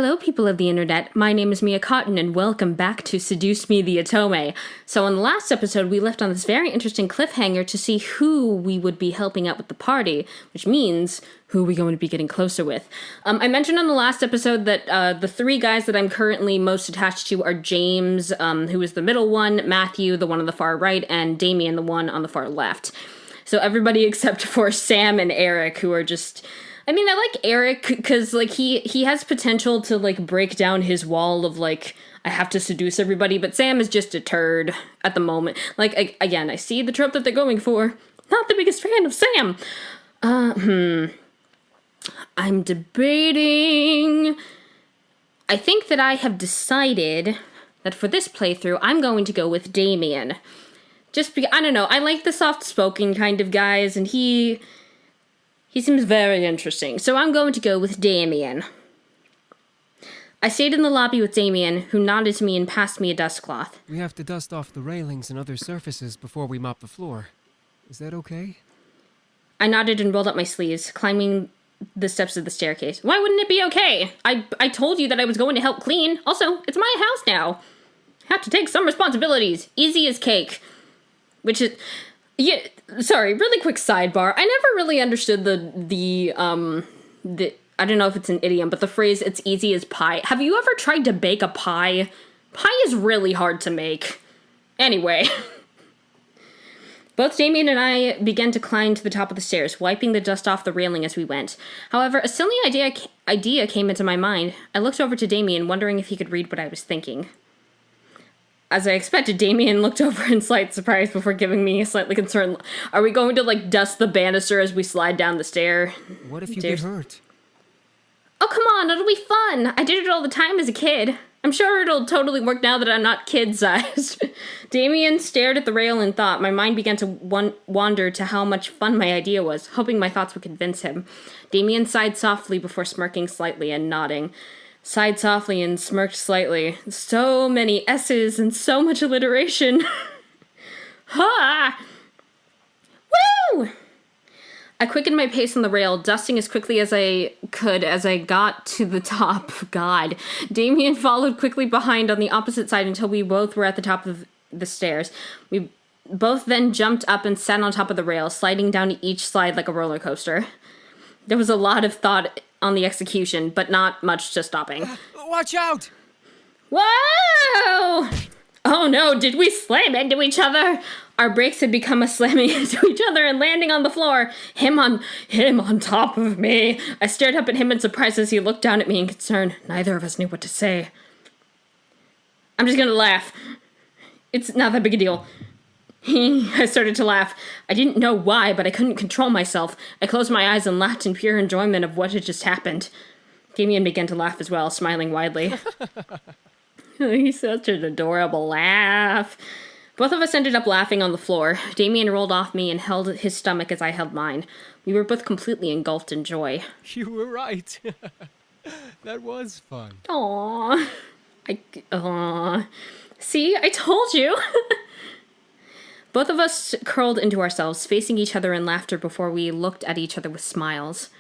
Hello, people of the internet. My name is Mia Cotton, and welcome back to Seduce Me the Otome. So in the last episode, we left on this very interesting cliffhanger to see who we would be helping out with the party, which means who we're going to be getting closer with. I mentioned on the last episode that the three guys that I'm currently most attached to are James, who is the middle one, Matthew, the one on the far right, and Damien, the one on the far left. So everybody except for Sam and Eric, who are just... I mean, I like Eric because, like, he has potential to, like, break down his wall of, like, I have to seduce everybody, but Sam is just a turd at the moment. Like, again, I see the trope that they're going for. Not the biggest fan of Sam. I'm debating. I think that I have decided that for this playthrough, I'm going to go with Damien. Just because, I don't know, I like the soft-spoken kind of guys, and he seems very interesting, so I'm going to go with Damien. I stayed in the lobby with Damien, who nodded to me and passed me a dust cloth. We have to dust off the railings and other surfaces before we mop the floor. Is that okay? I nodded and rolled up my sleeves, climbing the steps of the staircase. Why wouldn't it be okay? I told you that I was going to help clean. Also, it's my house now. I have to take some responsibilities. Easy as cake. Which is... Yeah, sorry, really quick sidebar. I never really understood the I don't know if it's an idiom, but the phrase, it's easy as pie. Have you ever tried to bake a pie? Pie is really hard to make. Anyway. Both Damien and I began to climb to the top of the stairs, wiping the dust off the railing as we went. However, a silly idea came into my mind. I looked over to Damien, wondering if he could read what I was thinking. As I expected, Damien looked over in slight surprise before giving me a slightly concerned... Are we going to, like, dust the banister as we slide down the stair? What if you get hurt? Oh, come on, it'll be fun. I did it all the time as a kid. I'm sure it'll totally work now that I'm not kid-sized. Damien stared at the rail in thought. My mind began to wander to how much fun my idea was, hoping my thoughts would convince him. Damien sighed softly before smirking slightly and nodding. Sighed softly and smirked slightly. So many S's and so much alliteration. Ha! Woo! I quickened my pace on the rail, dusting as quickly as I could as I got to the top. God. Damien followed quickly behind on the opposite side until we both were at the top of the stairs. We both then jumped up and sat on top of the rail, sliding down each slide like a roller coaster. There was a lot of thought on the execution, but not much to stopping. Watch out! Whoa! Oh no, did we slam into each other? Our brakes had become a slamming into each other and landing on the floor. Him on top of me. I stared up at him in surprise as he looked down at me in concern. Neither of us knew what to say. I'm just gonna laugh. It's not that big a deal. I started to laugh. I didn't know why, but I couldn't control myself. I closed my eyes and laughed in pure enjoyment of what had just happened. Damien began to laugh as well, smiling widely. He's such an adorable laugh. Both of us ended up laughing on the floor. Damien rolled off me and held his stomach as I held mine. We were both completely engulfed in joy. You were right. That was fun. Aww. See, I told you. Both of us curled into ourselves, facing each other in laughter before we looked at each other with smiles.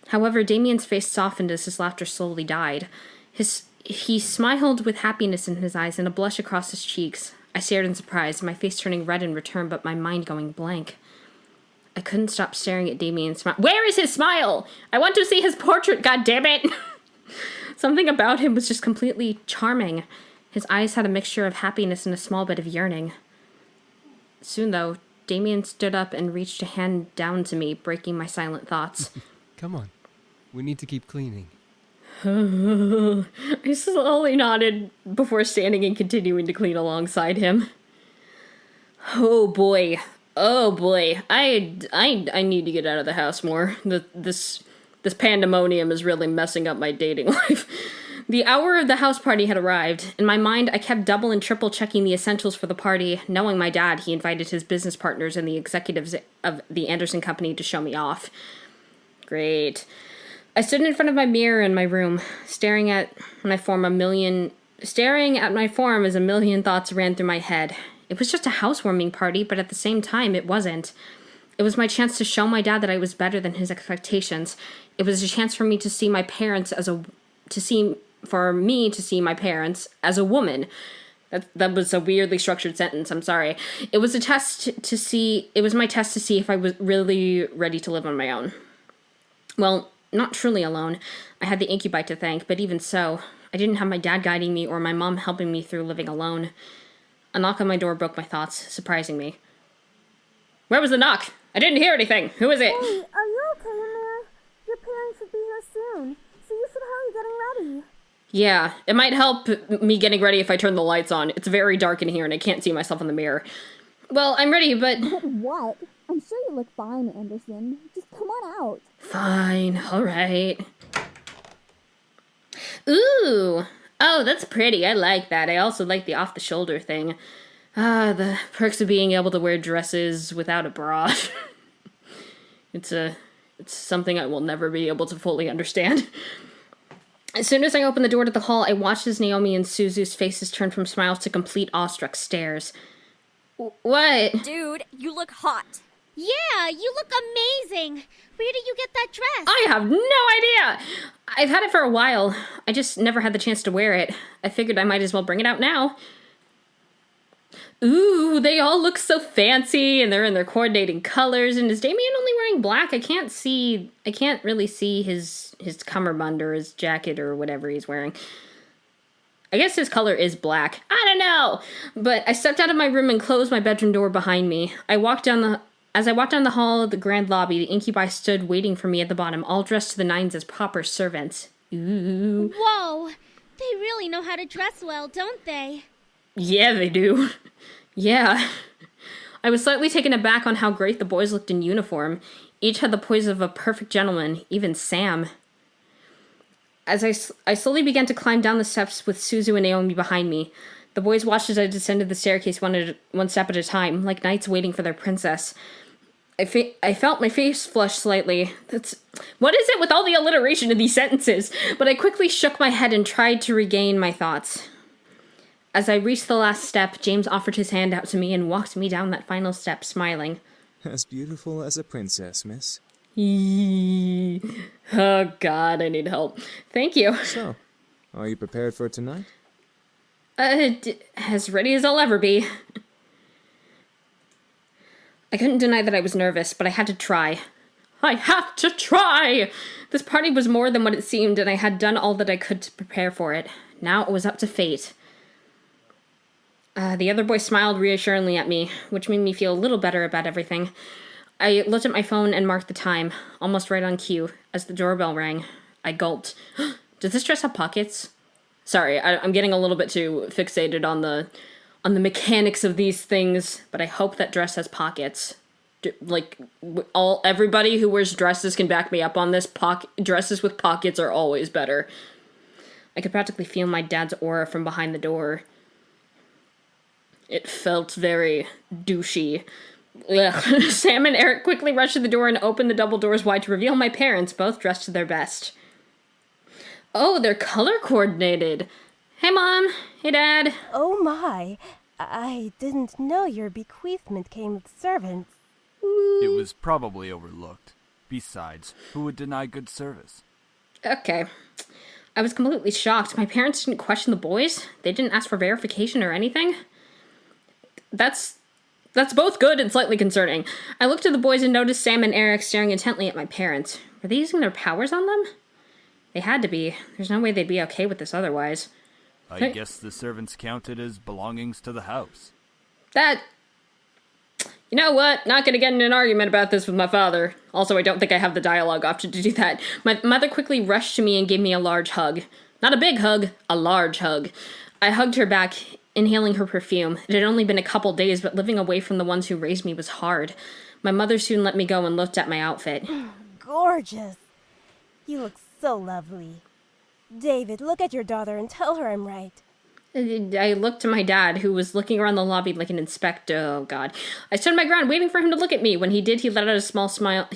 However, Damien's face softened as his laughter slowly died. He smiled with happiness in his eyes and a blush across his cheeks. I stared in surprise, my face turning red in return, but my mind going blank. I couldn't stop staring at Damien's smile. Where is his smile? I want to see his portrait, goddammit! Something about him was just completely charming. His eyes had a mixture of happiness and a small bit of yearning. Soon, though, Damien stood up and reached a hand down to me, breaking my silent thoughts. Come on. We need to keep cleaning. I slowly nodded before standing and continuing to clean alongside him. Oh boy. I need to get out of the house more. This pandemonium is really messing up my dating life. The hour of the house party had arrived. In my mind, I kept double and triple checking the essentials for the party. Knowing my dad, he invited his business partners and the executives of the Anderson Company to show me off. Great. I stood in front of my mirror in my room, staring at my form as a million thoughts ran through my head. It was just a housewarming party, but at the same time, it wasn't. It was my chance to show my dad that I was better than his expectations. It was a chance for me to see my parents for me to see my parents as a woman. That was a weirdly structured sentence. I'm sorry. It was a test to see. It was my test to see if I was really ready to live on my own. Well, not truly alone. I had the incubi to thank, but even so, I didn't have my dad guiding me or my mom helping me through living alone. A knock on my door broke my thoughts, surprising me. Where was the knock? I didn't hear anything. Who is it? Hey, are you okay in there? Your parents should be here soon, so you should hurry getting ready. Yeah, it might help me getting ready if I turn the lights on. It's very dark in here and I can't see myself in the mirror. Well, I'm ready, but... What? I'm sure you look fine, Anderson. Just come on out. Fine, alright. Ooh! Oh, that's pretty. I like that. I also like the off-the-shoulder thing. The perks of being able to wear dresses without a bra. It's something I will never be able to fully understand. As soon as I opened the door to the hall, I watched as Naomi and Suzu's faces turned from smiles to complete awestruck stares. What? Dude, you look hot. Yeah, you look amazing. Where did you get that dress? I have no idea! I've had it for a while. I just never had the chance to wear it. I figured I might as well bring it out now. Ooh, they all look so fancy, and they're in their coordinating colors. And is Damien only wearing black? I can't really see his cummerbund or his jacket or whatever he's wearing. I guess his color is black. I don't know! But I stepped out of my room and closed my bedroom door behind me. As I walked down the hall of the grand lobby, the incubi stood waiting for me at the bottom, all dressed to the nines as proper servants. Ooh. Whoa, they really know how to dress well, don't they? Yeah, they do. Yeah. I was slightly taken aback on how great the boys looked in uniform. Each had the poise of a perfect gentleman, even Sam. As I slowly began to climb down the steps with Suzu and Naomi behind me. The boys watched as I descended the staircase one step at a time, like knights waiting for their princess. I felt my face flush slightly. What is it with all the alliteration in these sentences? But I quickly shook my head and tried to regain my thoughts. As I reached the last step, James offered his hand out to me and walked me down that final step, smiling. As beautiful as a princess, miss. Oh, God, I need help. Thank you. So, are you prepared for tonight? As ready as I'll ever be. I couldn't deny that I was nervous, but I had to try. I have to try! This party was more than what it seemed, and I had done all that I could to prepare for it. Now it was up to fate. The other boy smiled reassuringly at me, which made me feel a little better about everything. I looked at my phone and marked the time, almost right on cue, as the doorbell rang. I gulped. Does this dress have pockets? Sorry, I'm getting a little bit too fixated on the mechanics of these things, but I hope that dress has pockets. Everybody who wears dresses can back me up on this. Dresses with pockets are always better. I could practically feel my dad's aura from behind the door. It felt very douchey. Ugh. Sam and Eric quickly rushed to the door and opened the double doors wide to reveal my parents, both dressed to their best. Oh, they're color coordinated. Hey, Mom. Hey, Dad. Oh, my. I didn't know your bequeathment came with servants. It was probably overlooked. Besides, who would deny good service? Okay. I was completely shocked. My parents didn't question the boys. They didn't ask for verification or anything. That's both good and slightly concerning. I looked at the boys and noticed Sam and Eric staring intently at my parents. Were they using their powers on them? They had to be. There's no way they'd be okay with this otherwise. I guess the servants counted as belongings to the house. You know what? Not gonna get in an argument about this with my father. Also, I don't think I have the dialogue option to do that. My mother quickly rushed to me and gave me a large hug. Not a big hug, a large hug. I hugged her back, inhaling her perfume. It had only been a couple days, but living away from the ones who raised me was hard. My mother soon let me go and looked at my outfit. Gorgeous. You look so lovely. David, look at your daughter and tell her I'm right. I looked to my dad, who was looking around the lobby like an inspector. Oh, God. I stood my ground, waiting for him to look at me. When he did, he let a small smile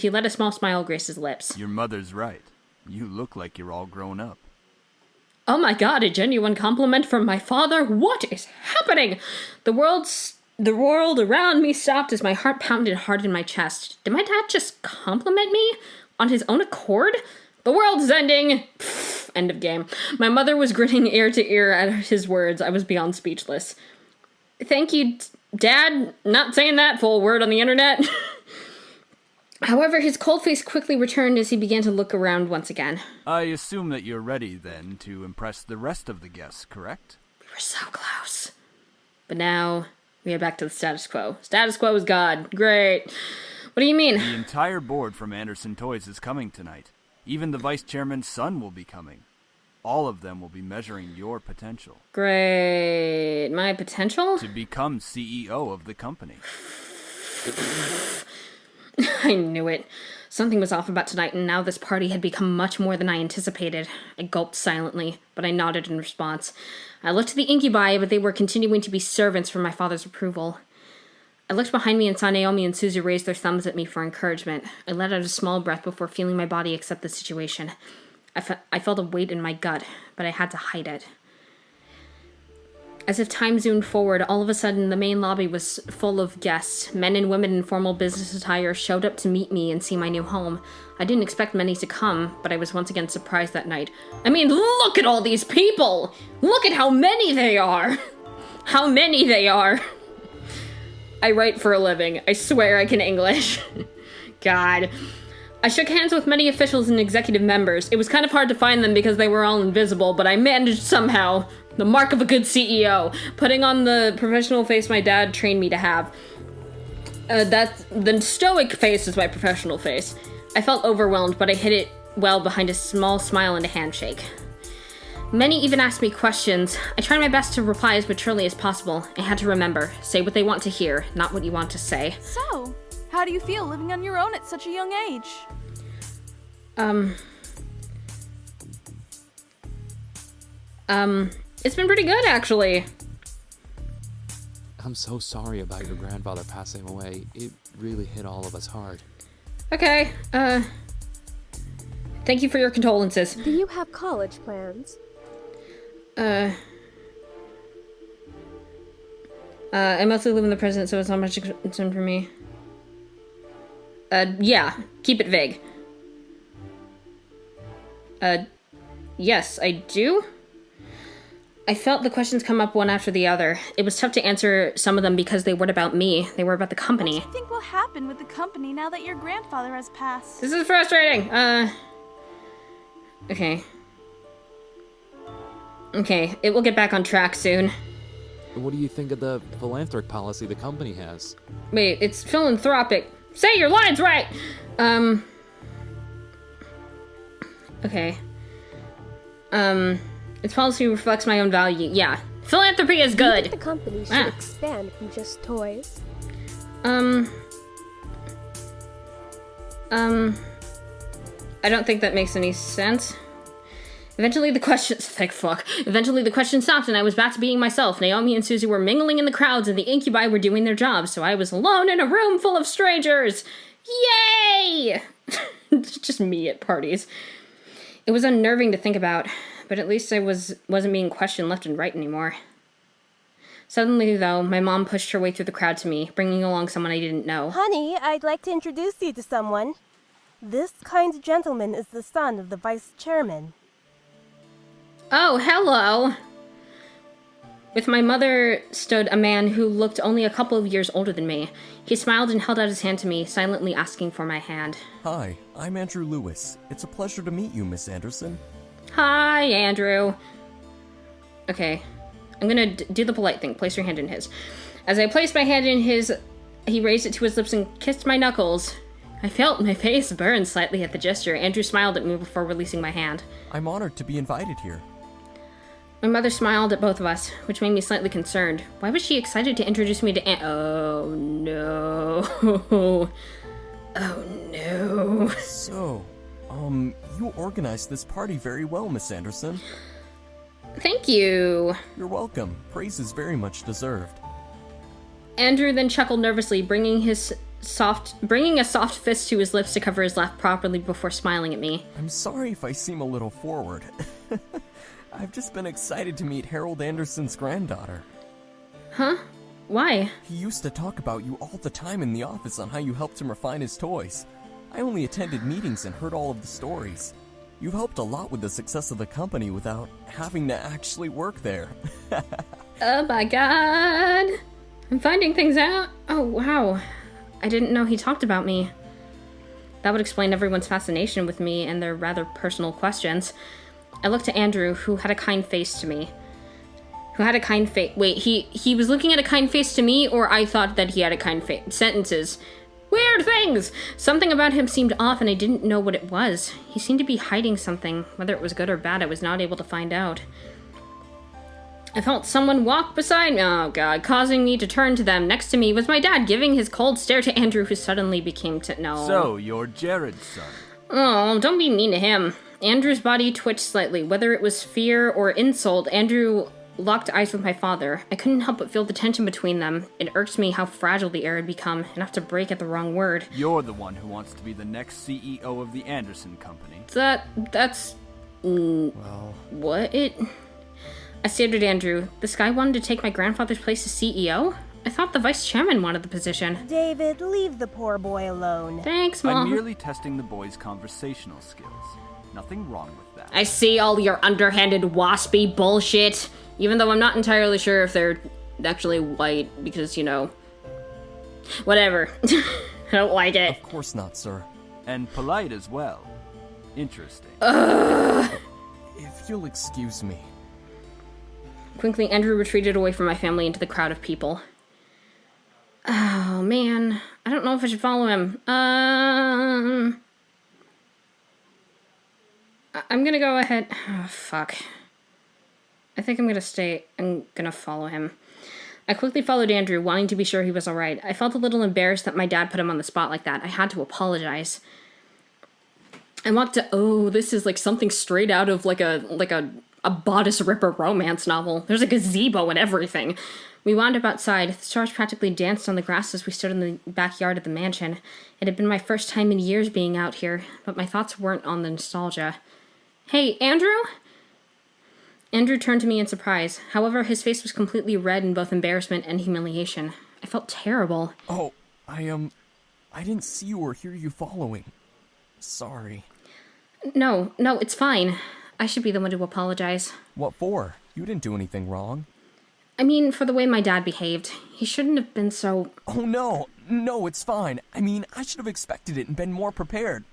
grace his lips. Your mother's right. You look like you're all grown up. Oh my God, a genuine compliment from my father? What is happening? The world around me stopped as my heart pounded hard in my chest. Did my dad just compliment me? On his own accord? The world is ending. Pfft, End of game. My mother was grinning ear to ear at his words. I was beyond speechless. Thank you, Dad. Not saying that full word on the internet. However, his cold face quickly returned as he began to look around once again. I assume that you're ready, then, to impress the rest of the guests, correct? We were so close. But now, we are back to the status quo. Status quo is God. Great. What do you mean? The entire board from Anderson Toys is coming tonight. Even the vice chairman's son will be coming. All of them will be measuring your potential. Great. My potential? To become CEO of the company. I knew it. Something was off about tonight, and now this party had become much more than I anticipated. I gulped silently, but I nodded in response. I looked to the incubi, but they were continuing to be servants for my father's approval. I looked behind me and saw Naomi and Suzu raise their thumbs at me for encouragement. I let out a small breath before feeling my body accept the situation. I felt a weight in my gut, but I had to hide it. As if time zoomed forward, all of a sudden the main lobby was full of guests. Men and women in formal business attire showed up to meet me and see my new home. I didn't expect many to come, but I was once again surprised that night. I mean, look at all these people! Look at how many they are! How many they are! I write for a living. I swear I can English. God. I shook hands with many officials and executive members. It was kind of hard to find them because they were all invisible, but I managed somehow. The mark of a good CEO. Putting on the professional face my dad trained me to have. The stoic face is my professional face. I felt overwhelmed, but I hid it well behind a small smile and a handshake. Many even asked me questions. I tried my best to reply as maturely as possible. I had to remember, say what they want to hear, not what you want to say. So, how do you feel living on your own at such a young age? It's been pretty good, actually. I'm so sorry about your grandfather passing away. It really hit all of us hard. Okay, thank you for your condolences. Do you have college plans? I mostly live in the present, so it's not much concern for me. Yeah, keep it vague. Yes, I do. I felt the questions come up one after the other. It was tough to answer some of them because they weren't about me. They were about the company. What do you think will happen with the company now that your grandfather has passed? This is frustrating. Okay. Okay, it will get back on track soon. What do you think of the philanthropic policy the company has? Wait, it's philanthropic. Say your lines right! Okay. Its policy reflects my own value. Yeah. Philanthropy is Do you good! think the company should expand from just toys? I don't think that makes any sense. Eventually the question stopped and I was back to being myself. Naomi and Susie were mingling in the crowds and the incubi were doing their jobs, so I was alone in a room full of strangers. Yay! Just me at parties. It was unnerving to think about, but at least I wasn't being questioned left and right anymore. Suddenly, though, my mom pushed her way through the crowd to me, bringing along someone I didn't know. Honey, I'd like to introduce you to someone. This kind gentleman is the son of the vice chairman. Oh, hello! With my mother stood a man who looked only a couple of years older than me. He smiled and held out his hand to me, silently asking for my hand. Hi, I'm Andrew Lewis. It's a pleasure to meet you, Miss Anderson. Hi, Andrew. Okay, I'm gonna do the polite thing. Place your hand in his. As I placed my hand in his, he raised it to his lips and kissed my knuckles. I felt my face burn slightly at the gesture. Andrew smiled at me before releasing my hand. I'm honored to be invited here. My mother smiled at both of us, which made me slightly concerned. Why was she excited to introduce me to Oh, no. Oh, no. So, you organized this party very well, Miss Anderson. Thank you. You're welcome. Praise is very much deserved. Andrew then chuckled nervously, bringing a soft fist to his lips to cover his laugh properly before smiling at me. I'm sorry if I seem a little forward. I've just been excited to meet Harold Anderson's granddaughter. Huh? Why? He used to talk about you all the time in the office on how you helped him refine his toys. I only attended meetings and heard all of the stories. You've helped a lot with the success of the company without having to actually work there. Oh my god. I'm finding things out. Oh, wow. I didn't know he talked about me. That would explain everyone's fascination with me and their rather personal questions. I looked at Andrew, who had a kind face to me. Wait, he was looking at a kind face to me, or I thought that he had a kind face? Sentences. Weird things! Something about him seemed off, and I didn't know what it was. He seemed to be hiding something. Whether it was good or bad, I was not able to find out. I felt someone walk beside me. Oh god, causing me to turn to them. Next to me was my dad, giving his cold stare to Andrew, who suddenly became no. So, you're Jared's son. Oh, don't be mean to him. Andrew's body twitched slightly. Whether it was fear or insult, Andrew locked eyes with my father. I couldn't help but feel the tension between them. It irked me how fragile the air had become, enough to break at the wrong word. You're the one who wants to be the next CEO of the Anderson Company. That's... Well... What? I stared at Andrew. This guy wanted to take my grandfather's place as CEO? I thought the vice chairman wanted the position. David, leave the poor boy alone. Thanks, Mom. I'm merely testing the boy's conversational skills. Nothing wrong with that. I see all your underhanded waspy bullshit. Even though I'm not entirely sure if they're actually white, because, whatever. I don't like it. Of course not, sir. And polite as well. Interesting. If you'll excuse me. Quickly, Andrew retreated away from my family into the crowd of people. Oh, man. I don't know if I should follow him. I'm gonna go ahead... Oh, fuck. I think I'm gonna follow him. I quickly followed Andrew, wanting to be sure he was alright. I felt a little embarrassed that my dad put him on the spot like that. I had to apologize. I walked to... Oh, this is like something straight out of like a bodice ripper romance novel. There's a gazebo and everything. We wound up outside. The stars practically danced on the grass as we stood in the backyard of the mansion. It had been my first time in years being out here, but my thoughts weren't on the nostalgia. Hey, Andrew? Andrew turned to me in surprise. However, his face was completely red in both embarrassment and humiliation. I felt terrible. Oh, I didn't see you or hear you following. Sorry. No, it's fine. I should be the one to apologize. What for? You didn't do anything wrong. I mean, for the way my dad behaved. He shouldn't have been so... Oh, no, it's fine. I mean, I should have expected it and been more prepared.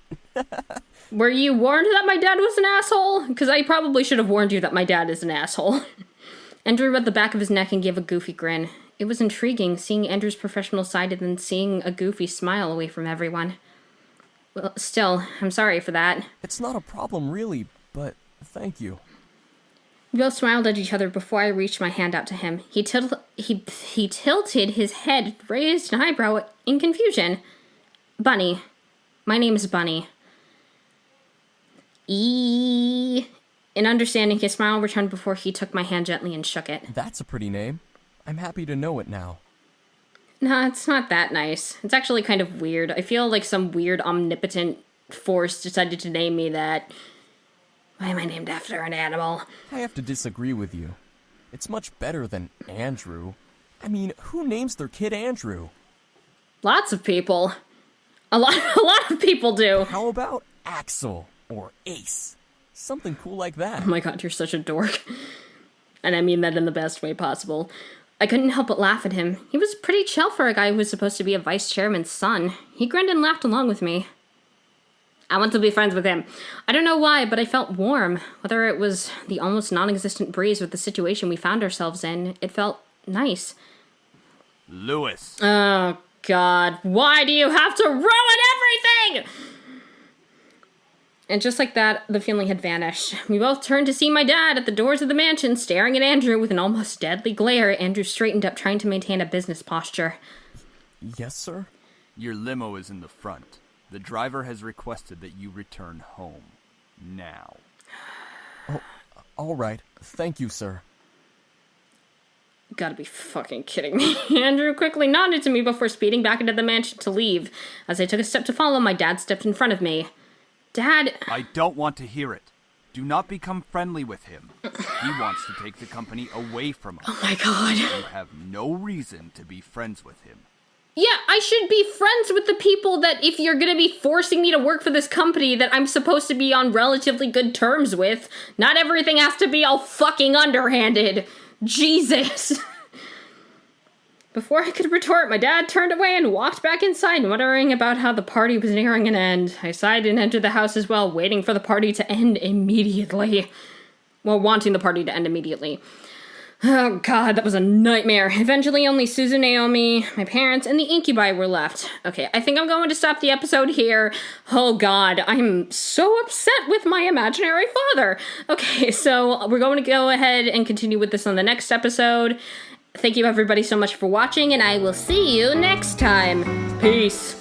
Were you warned that my dad was an asshole? Because I probably should have warned you that my dad is an asshole. Andrew rubbed the back of his neck and gave a goofy grin. It was intriguing, seeing Andrew's professional side and then seeing a goofy smile away from everyone. Well, still, I'm sorry for that. It's not a problem, really, but thank you. We both smiled at each other before I reached my hand out to him. He tilted his head, raised an eyebrow in confusion. Bunny. My name is Bunny. In understanding, his smile returned before he took my hand gently and shook it. That's a pretty name. I'm happy to know it now. Nah, it's not that nice. It's actually kind of weird. I feel like some weird omnipotent force decided to name me that. Why am I named after an animal? I have to disagree with you. It's much better than Andrew. I mean, who names their kid Andrew? Lots of people. A lot of people do. How about Axel or Ace? Something cool like that. Oh my god, you're such a dork. And I mean that in the best way possible. I couldn't help but laugh at him. He was pretty chill for a guy who was supposed to be a vice chairman's son. He grinned and laughed along with me. I want to be friends with him. I don't know why, but I felt warm. Whether it was the almost non-existent breeze with the situation we found ourselves in, it felt nice. Lewis. Oh, God. Why do you have to ruin everything? And just like that, the feeling had vanished. We both turned to see my dad at the doors of the mansion, staring at Andrew with an almost deadly glare. Andrew straightened up, trying to maintain a business posture. Yes, sir? Your limo is in the front. The driver has requested that you return home. Now. Oh, all right. Thank you, sir. You gotta be fucking kidding me. Andrew quickly nodded to me before speeding back into the mansion to leave. As I took a step to follow, my dad stepped in front of me. Dad... I don't want to hear it. Do not become friendly with him. He wants to take the company away from us. Oh my god. You have no reason to be friends with him. Yeah, I should be friends with the people that, if you're gonna be forcing me to work for this company that I'm supposed to be on relatively good terms with, not everything has to be all fucking underhanded. Jesus. Before I could retort, my dad turned away and walked back inside, muttering about how the party was nearing an end. I sighed and entered the house as well, waiting for the party to end immediately. Well, wanting the party to end immediately. Oh god, that was a nightmare. Eventually only Susan, Naomi, my parents, and the incubi were left. Okay, I think I'm going to stop the episode here. Oh god, I'm so upset with my imaginary father. Okay, so we're going to go ahead and continue with this on the next episode. Thank you everybody so much for watching, and I will see you next time. Peace.